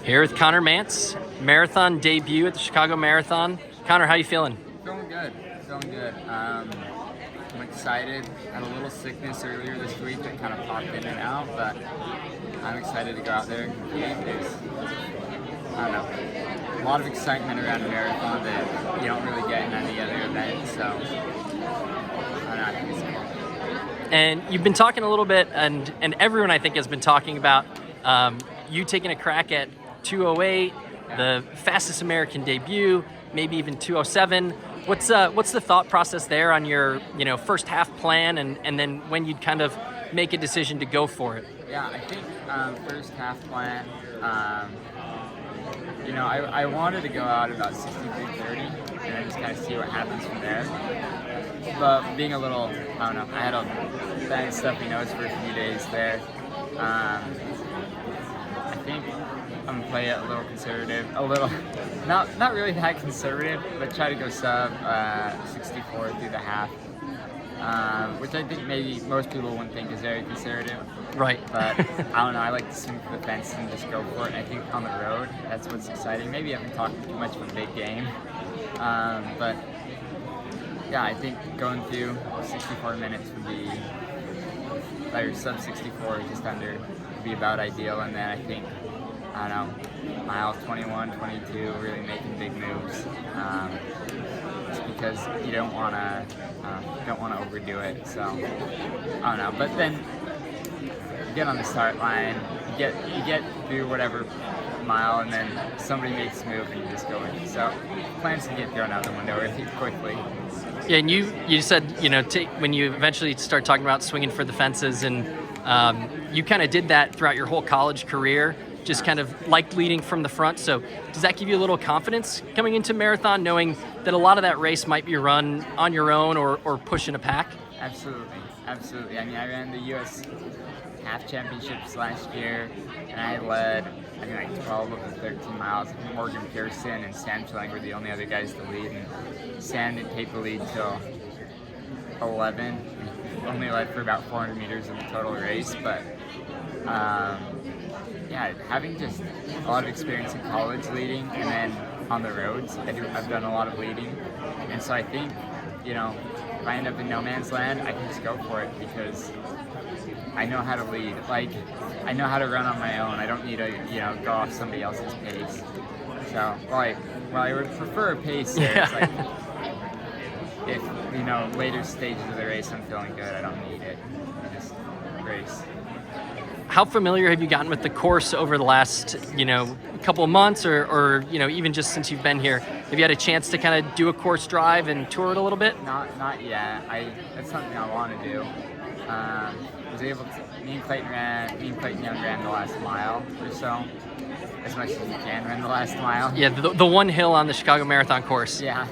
Here with Connor Mantz, marathon debut at the Chicago Marathon. Connor, how you feeling? Feeling good. I'm excited. Had a little sickness earlier this week that kind of popped in and out, but I'm excited to go out there and compete. There's, I don't know, a lot of excitement around a marathon that you don't really get in any other event, so I don't know, I think it's cool. And you've been talking a little bit, and everyone I think has been talking about you taking a crack at 2:08, the fastest American debut, maybe even 2:07. What's the thought process there on your first half plan, and then when you'd kind of make a decision to go for it? Yeah, I think first half plan. I wanted to go out about 63:30 and then just kind of see what happens from there. But being a little, I don't know, I had a bad stuffy nose for a few days there. I think I'm gonna play it a little conservative, not really that conservative, but try to go sub 64 through the half, which I think maybe most people wouldn't think is very conservative. Right. But I don't know, I like to swing for the fence and just go for it. And I think on the road, that's what's exciting. Maybe I haven't talked too much of a big game, but yeah, I think going through 64 minutes would be, or sub 64, just under, would be about ideal. And then I think, I don't know, miles 21, 22, really making big moves, just because you don't want to overdo it. So I don't know, but then you get on the start line, you get through whatever mile, and then somebody makes a move and you just go in. So plans to get thrown out the window really quickly. Yeah, and you said when you eventually start talking about swinging for the fences, and you kind of did that throughout your whole college career. Just kind of liked leading from the front. So does that give you a little confidence coming into marathon, knowing that a lot of that race might be run on your own or pushing a pack? Absolutely. I mean, I ran the U.S. half championships last year, and I led, I think, like 12 of the 13 miles. I think Morgan Pearson and Sam Schilling were the only other guys to lead, and Sam didn't take the lead till 11. Only led for about 400 meters in the total race, but yeah, having just a lot of experience in college leading, and then on the roads, I've done a lot of leading, and so I think, if I end up in no man's land, I can just go for it because I know how to lead. Like, I know how to run on my own. I don't need to, go off somebody else's pace. So, while I would prefer a pace there, it's like, if, later stages of the race I'm feeling good, I don't need it. I just race. How familiar have you gotten with the course over the last, couple of months, or even just since you've been here? Have you had a chance to kind of do a course drive and tour it a little bit? Not yet. That's something I want to do. Was able to. Me and Clayton Young ran the last mile or so, as much as you can run the last mile. Yeah, the one hill on the Chicago Marathon course. Yeah.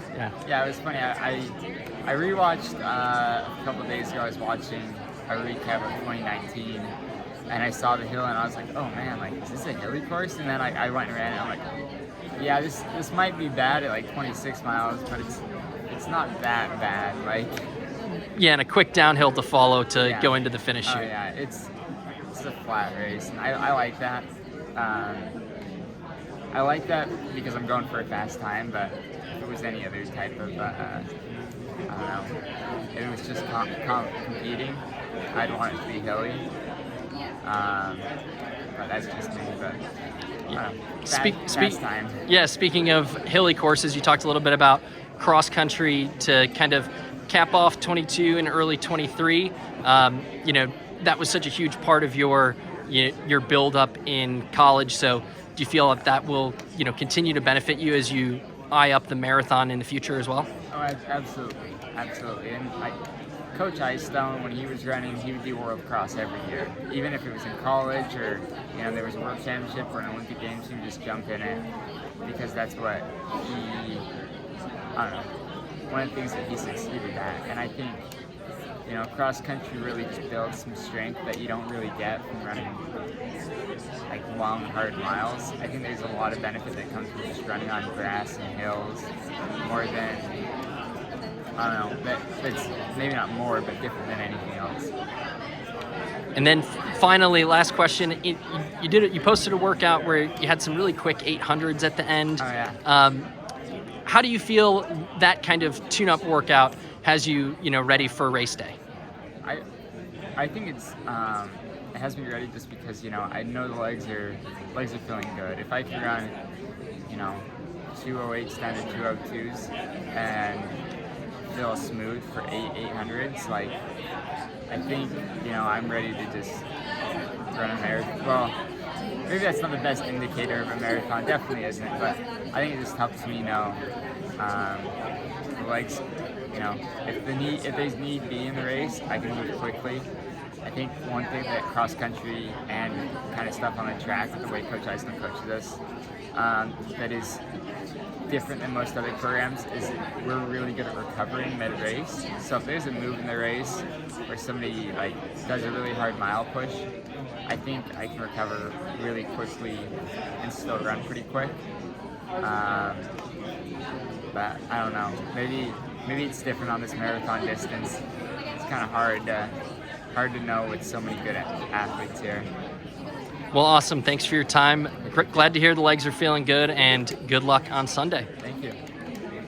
It was funny. I rewatched a couple of days ago. I was watching a recap of 2019. And I saw the hill, and I was like, "Oh man, like, is this a hilly course?" And then I went and ran it. I'm like, "Yeah, this might be bad at like 26 miles, but it's not that bad." Like, yeah, and a quick downhill to follow to go into the finish. Oh yeah, it's a flat race, and I like that. I like that because I'm going for a fast time. But if it was any other type of, I don't know, if it was just competing, I'd want it to be hilly. But that's just me. But fast time. Yeah, speaking of hilly courses, you talked a little bit about cross country to kind of cap off 22 and early 23. That was such a huge part of your build up in college. So do you feel that will continue to benefit you as you eye up the marathon in the future as well? Oh, absolutely. And Coach Icestone, when he was running, he would do World Cross every year. Even if it was in college or, there was a World Championship or an Olympic Games, he would just jump in it because that's what he, I don't know, one of the things that he succeeded at. And I think, cross country really just builds some strength that you don't really get from running like long, hard miles. I think there's a lot of benefit that comes from just running on grass and hills more than, I don't know, that's maybe not more, but different than anything else. And then finally, last question, you posted a workout where you had some really quick 800s at the end. Oh, yeah. How do you feel that kind of tune-up workout has you, ready for race day? I think it has me ready just because I know the legs are feeling good. If I can run 208 standard 202s and feel smooth for 800s, like I think I'm ready to just run a marathon. Well, maybe that's not the best indicator of a marathon. Definitely isn't, but I think it just helps me know the legs. If there's need be in the race, I can move quickly. I think one thing that cross country and kind of stuff on the track, the way Coach Eisner coaches us, that is different than most other programs, is that we're really good at recovering mid-race. So if there's a move in the race where somebody does a really hard mile push, I think I can recover really quickly and still run pretty quick. But I don't know. Maybe it's different on this marathon distance. It's kind of hard to know with so many good athletes here. Well, awesome. Thanks for your time. Glad to hear the legs are feeling good, and good luck on Sunday.